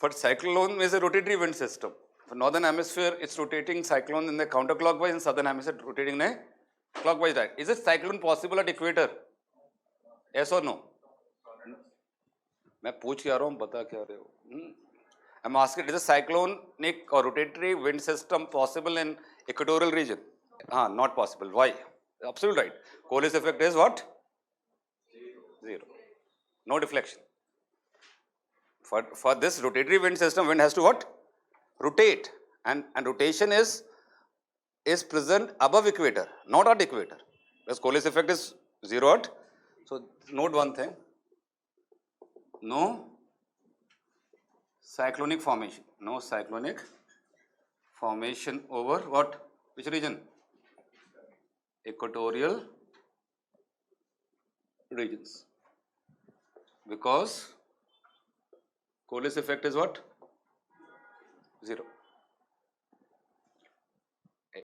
But cyclone is a rotatory wind system. For northern hemisphere, it's rotating cyclone in the counterclockwise, in southern hemisphere rotating in a clockwise direction. Is it cyclone possible at equator? Yes or no? मैं पूछ क्या रहा हूँ, बता क्या रहे हो? I'm asking, is a cyclonic or rotatory wind system possible in equatorial region? Not possible. Why? Absolutely right. Coriolis effect is what? Zero. No deflection. For this rotatory wind system, wind has to what? Rotate. And rotation is present above equator, not at equator. Because Coriolis effect is zero at. So note one thing. No cyclonic formation. No cyclonic formation over what? Which region? Equatorial regions. Because Coriolis effect is what? Zero.